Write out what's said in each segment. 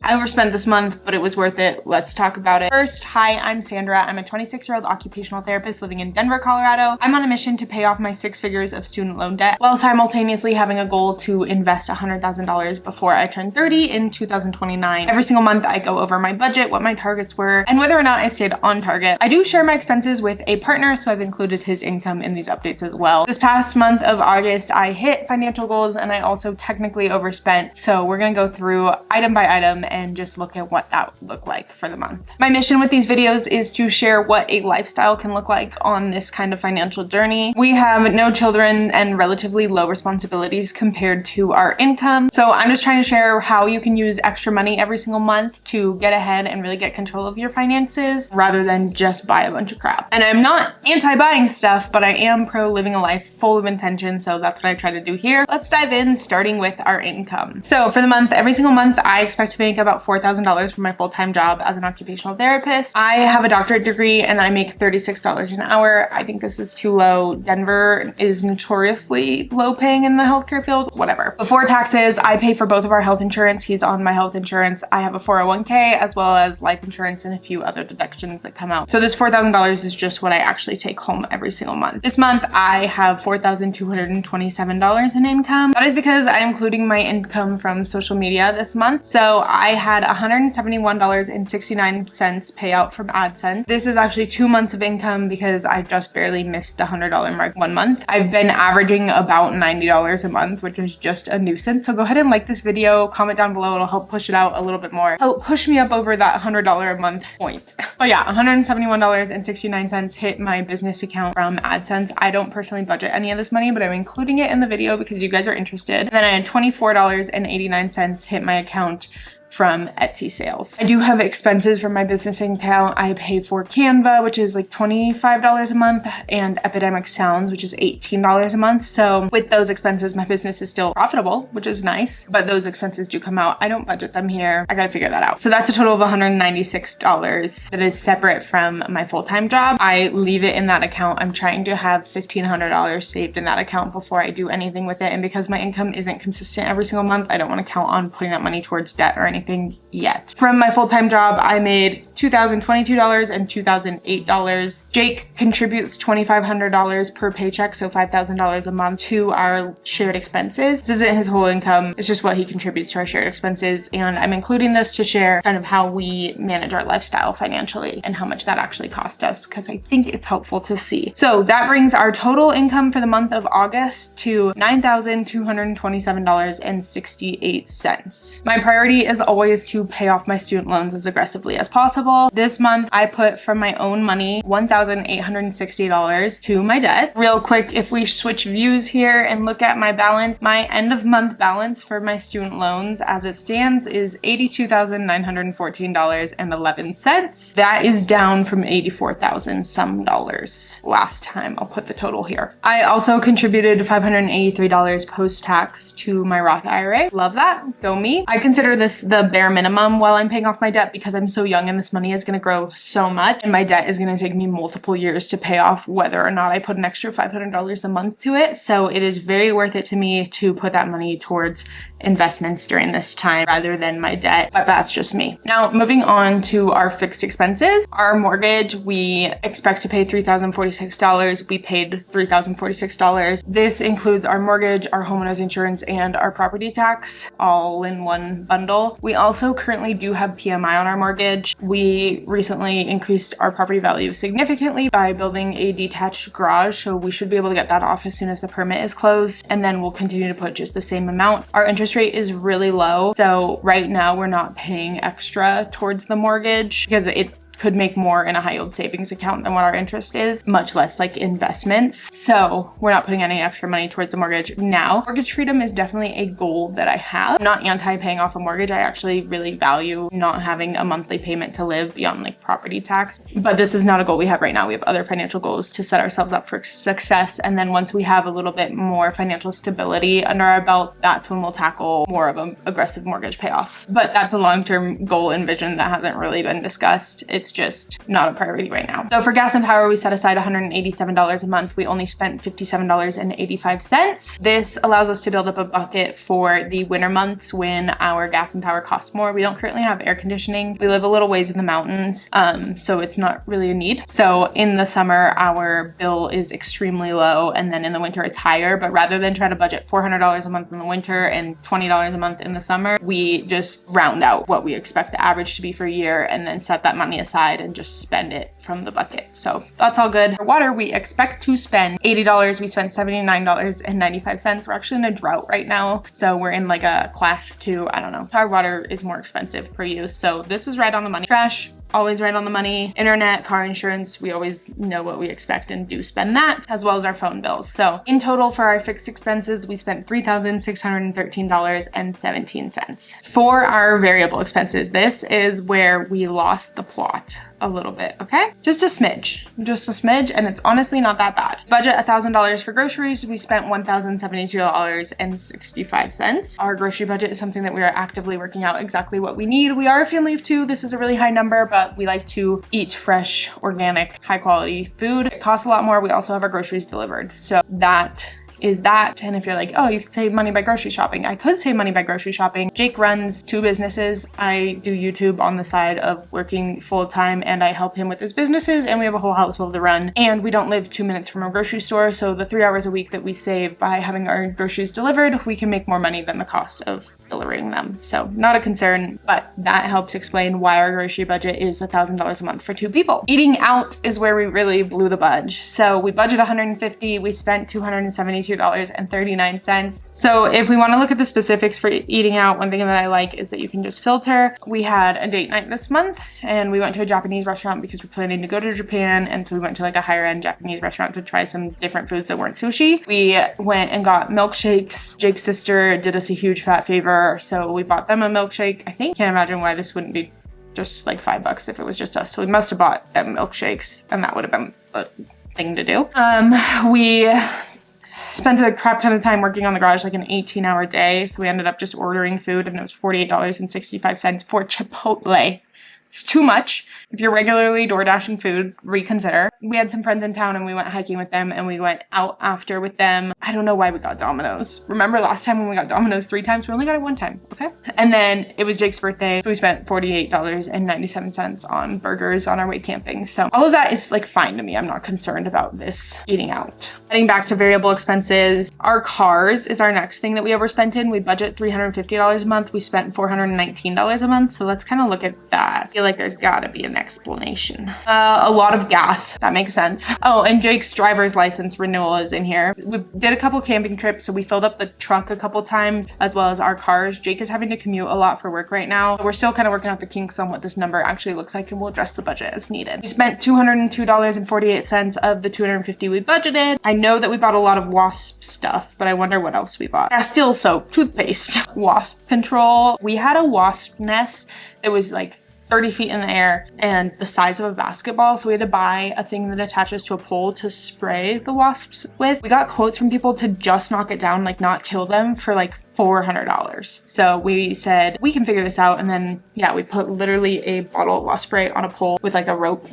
I overspent this month, but it was worth it. Let's talk about it. First, hi, I'm Sandra. I'm a 26-year-old occupational therapist living in Denver, Colorado. I'm on a mission to pay off my 6 figures of student loan debt while simultaneously having a goal to invest $100,000 before I turn 30 in 2029. Every single month I go over my budget, what my targets were, and whether or not I stayed on target. I do share my expenses with a partner, so I've included his income in these updates as well. This past month of August, I hit financial goals and I also technically overspent. So we're gonna go through item by item and just look at what that looked like for the month. My mission with these videos is to share what a lifestyle can look like on this kind of financial journey. We have no children and relatively low responsibilities compared to our income. So I'm just trying to share how you can use extra money every single month to get ahead and really get control of your finances rather than just buy a bunch of crap. And I'm not anti-buying stuff, but I am pro living a life full of intention. So that's what I try to do here. Let's dive in, starting with our income. So for the month, every single month, I expect to make about $4,000 from my full-time job as an occupational therapist. I have a doctorate degree and I make $36 an hour. I think this is too low. Denver is notoriously low paying in the healthcare field, whatever. Before taxes, I pay for both of our health insurance. He's on my health insurance. I have a 401k as well as life insurance and a few other deductions that come out. So this $4,000 is just what I actually take home every single month. This month, I have $4,227 in income. That is because I'm including my income from social media this month. So I had $171.69 payout from AdSense. This is actually 2 months of income because I just barely missed the $100 mark 1 month. I've been averaging about $90 a month, which is just a nuisance. So go ahead and like this video, comment down below. It'll help push it out a little bit more. Help push me up over that $100 a month point. But yeah, $171.69 hit my business account from AdSense. I don't personally budget any of this money, but I'm including it in the video because you guys are interested. And then I had $24.89 hit my account from Etsy sales. I do have expenses from my business account. I pay for Canva, which is like $25 a month, and Epidemic Sounds, which is $18 a month. So with those expenses, my business is still profitable, which is nice, but those expenses do come out. I don't budget them here. I gotta figure that out. So that's a total of $196 that is separate from my full-time job. I leave it in that account. I'm trying to have $1,500 saved in that account before I do anything with it. And because my income isn't consistent every single month, I don't want to count on putting that money towards debt or anything yet. From my full-time job, I made $2,022 and $2,008. Jake contributes $2,500 per paycheck, so $5,000 a month to our shared expenses. This isn't his whole income, it's just what he contributes to our shared expenses, and I'm including this to share kind of how we manage our lifestyle financially and how much that actually cost us, because I think it's helpful to see. So that brings our total income for the month of August to $9,227.68. My priority is always to pay off my student loans as aggressively as possible. This month, I put from my own money $1,860 to my debt. Real quick, if we switch views here and look at my balance, my end of month balance for my student loans as it stands is $82,914.11. That is down from $84,000 some dollars last time. I'll put the total here. I also contributed $583 post-tax to my Roth IRA. Love that. Go me. I consider this the bare minimum while I'm paying off my debt because I'm so young and this money is going to grow so much and my debt is going to take me multiple years to pay off whether or not I put an extra $500 a month to it. So it is very worth it to me to put that money towards investments during this time rather than my debt, but that's just me. Now, moving on to our fixed expenses. Our mortgage, we expect to pay $3,046. We paid $3,046. This includes our mortgage, our homeowner's insurance, and our property tax all in one bundle. We also currently do have PMI on our mortgage. We recently increased our property value significantly by building a detached garage, so we should be able to get that off as soon as the permit is closed, and then we'll continue to put just the same amount. Our interest rate is really low, so right now we're not paying extra towards the mortgage because it could make more in a high yield savings account than what our interest is, much less like investments. So we're not putting any extra money towards the mortgage now. Mortgage freedom is definitely a goal that I have. I'm not anti paying off a mortgage. I actually really value not having a monthly payment to live beyond like property tax. But this is not a goal we have right now. We have other financial goals to set ourselves up for success. And then once we have a little bit more financial stability under our belt, that's when we'll tackle more of an aggressive mortgage payoff. But that's a long-term goal and vision that hasn't really been discussed. It's it's just not a priority right now. So for gas and power, we set aside $187 a month. We only spent $57.85. This allows us to build up a bucket for the winter months when our gas and power costs more. We don't currently have air conditioning. We live a little ways in the mountains, so it's not really a need. So in the summer, our bill is extremely low, and then in the winter it's higher. But rather than try to budget $400 a month in the winter and $20 a month in the summer, we just round out what we expect the average to be for a year and then set that money aside and just spend it from the bucket. So that's all good. For water, we expect to spend $80. We spent $79.95. We're actually in a drought right now, so we're in like a class 2. I don't know. Our water is more expensive per use, so this was right on the money. Trash, always right on the money. Internet, car insurance, we always know what we expect and do spend that, as well as our phone bills. So in total for our fixed expenses, we spent $3,613.17. For our variable expenses, this is where we lost the plot a little bit, okay? Just a smidge, and it's honestly not that bad. Budget $1,000 for groceries. We spent $1,072.65. Our grocery budget is something that we are actively working out exactly what we need. We are a family of 2. This is a really high number, but we like to eat fresh, organic, high quality food. It costs a lot more. We also have our groceries delivered. So that is that. And if you're like, oh, you could save money by grocery shopping, I could save money by grocery shopping. Jake runs 2 businesses. I do YouTube on the side of working full time, and I help him with his businesses, and we have a whole household to run, and we don't live 2 minutes from a grocery store. So the 3 hours a week that we save by having our groceries delivered, we can make more money than the cost of delivering them. So not a concern, but that helps explain why our grocery budget is $1,000 a month for 2 people. Eating out is where we really blew the budge. So we budget $150, we spent $272.39. So if we want to look at the specifics for eating out, one thing that I like is that you can just filter. We had a date night this month, and we went to a Japanese restaurant because we're planning to go to Japan, and so we went to like a higher end Japanese restaurant to try some different foods that weren't sushi. We went and got milkshakes. Jake's sister did us a huge fat favor, so we bought them a milkshake. I think, can't imagine why this wouldn't be just like $5 if it was just us. So we must have bought them milkshakes, and that would have been the thing to do. We spent a crap ton of time working on the garage, like an 18-hour day. So we ended up just ordering food, and it was $48.65 for Chipotle. It's too much. If you're regularly door dashing food, reconsider. We had some friends in town, and we went hiking with them, and we went out after with them. I don't know why we got Domino's. Remember last time when we got Domino's 3 times? We only got it 1 time, okay? And then it was Jake's birthday. We spent $48.97 on burgers on our way camping. So all of that is like fine to me. I'm not concerned about this eating out. Heading back to variable expenses, our cars is our next thing that we overspent in. We budget $350 a month. We spent $419 a month. So let's kind of look at that. I feel like there's gotta be an explanation. A lot of gas. That makes sense. Oh, and Jake's driver's license renewal is in here. We did a couple camping trips, so we filled up the trunk a couple times, as well as our cars. Jake is having to commute a lot for work right now. We're still kind of working out the kinks on what this number actually looks like, and we'll address the budget as needed. We spent $202.48 of the $250 we budgeted. I know that we bought a lot of wasp stuff, but I wonder what else we bought. Castile soap, toothpaste, wasp control. We had a wasp nest that was like 30 feet in the air and the size of a basketball. So we had to buy a thing that attaches to a pole to spray the wasps with. We got quotes from people to just knock it down, like not kill them, for like $400. So we said, we can figure this out. And then, yeah, we put literally a bottle of wasp spray on a pole with like a rope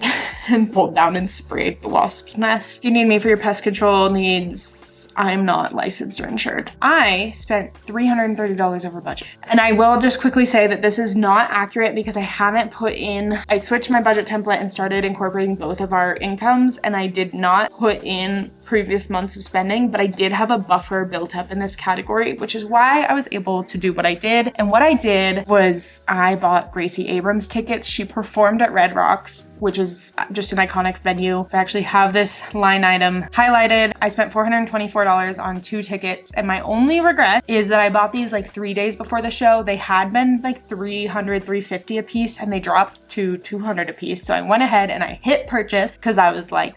and pulled down and sprayed the wasp's nest. If you need me for your pest control needs, I'm not licensed or insured. I spent $330 over budget. And I will just quickly say that this is not accurate because I haven't I switched my budget template and started incorporating both of our incomes, and I did not put in previous months of spending, but I did have a buffer built up in this category, which is why I was able to do what I did. And what I did was I bought Gracie Abrams tickets. She performed at Red Rocks, which is just an iconic venue. I actually have this line item highlighted. I spent $424 on 2 tickets, and my only regret is that I bought these like 3 days before the show. They had been like $300, $350 a piece, and they dropped to $200 a piece. So I went ahead and I hit purchase because I was like,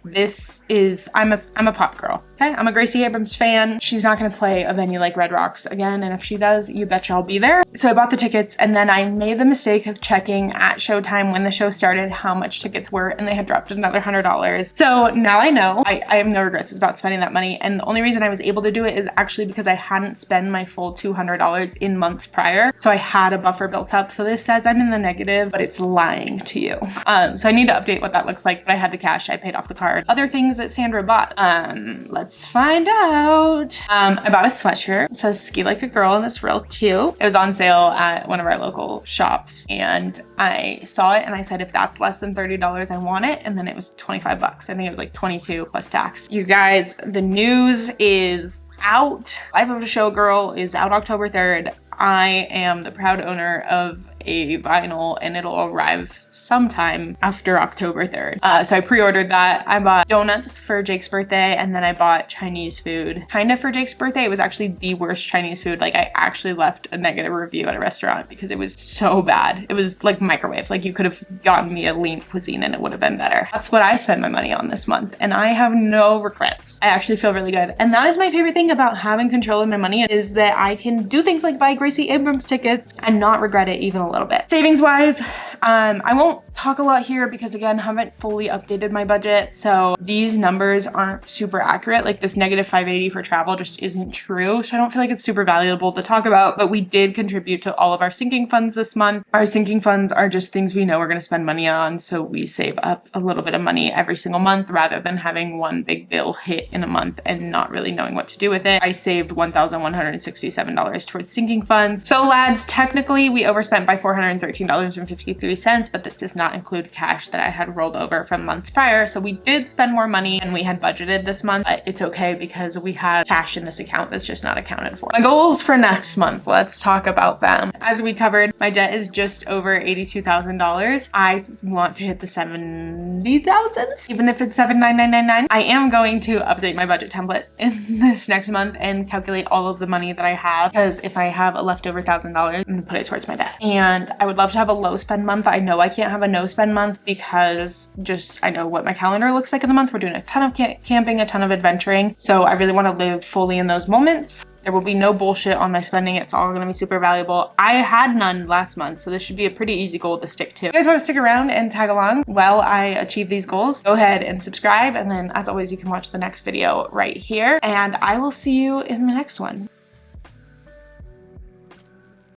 I'm a pop girl. Okay, I'm a Gracie Abrams fan. She's not gonna play a venue like Red Rocks again, and if she does, you betcha I'll be there. So I bought the tickets, and then I made the mistake of checking at showtime when the show started how much tickets were, and they had dropped another $100. So now I know. I have no regrets about spending that money, and the only reason I was able to do it is actually because I hadn't spent my full $200 in months prior, so I had a buffer built up. So this says I'm in the negative, but it's lying to you. So I need to update what that looks like, but I had the cash. I paid off the card. Other things that Sandra bought. Let's find out. I bought a sweatshirt. It says ski like a girl, and it's real cute. It was on sale at one of our local shops, and I saw it and I said, if that's less than $30, I want it. And then it was 25 bucks. I think it was like 22 plus tax. You guys, the news is out. Life of a Showgirl is out October 3rd. I am the proud owner of a vinyl, and it'll arrive sometime after October 3rd. So I pre-ordered that. I bought donuts for Jake's birthday, and then I bought Chinese food kind of for Jake's birthday. It was actually the worst Chinese food. Like, I actually left a negative review at a restaurant because it was so bad. It was like microwave. Like, you could have gotten me a lean cuisine and it would have been better. That's what I spent my money on this month, and I have no regrets. I actually feel really good. And that is my favorite thing about having control of my money, is that I can do things like buy Gracie Abrams tickets and not regret it even a little bit. Savings wise, I won't talk a lot here because, again, haven't fully updated my budget, so these numbers aren't super accurate. Like, this negative 580 for travel just isn't true, so I don't feel like it's super valuable to talk about. But we did contribute to all of our sinking funds this month. Our sinking funds are just things we know we're going to spend money on, so we save up a little bit of money every single month rather than having one big bill hit in a month and not really knowing what to do with it. I saved $1,167 towards sinking funds. So lads, technically we overspent by $413.53, but this does not include cash that I had rolled over from months prior. So we did spend more money than we had budgeted this month, but it's okay because we have cash in this account that's just not accounted for. My goals for next month, let's talk about them. As we covered, my debt is just over $82,000. I want to hit the 70,000, even if it's 79999. I am going to update my budget template in this next month and calculate all of the money that I have, because if I have a leftover $1,000, I'm gonna put it towards my debt. And I would love to have a low spend month. I know I can't have a no spend month because just I know what my calendar looks like in the month. We're doing a ton of camping, a ton of adventuring. So I really want to live fully in those moments. There will be no bullshit on my spending. It's all going to be super valuable. I had none last month, so this should be a pretty easy goal to stick to. If you guys want to stick around and tag along while I achieve these goals, go ahead and subscribe. And then, as always, you can watch the next video right here. And I will see you in the next one.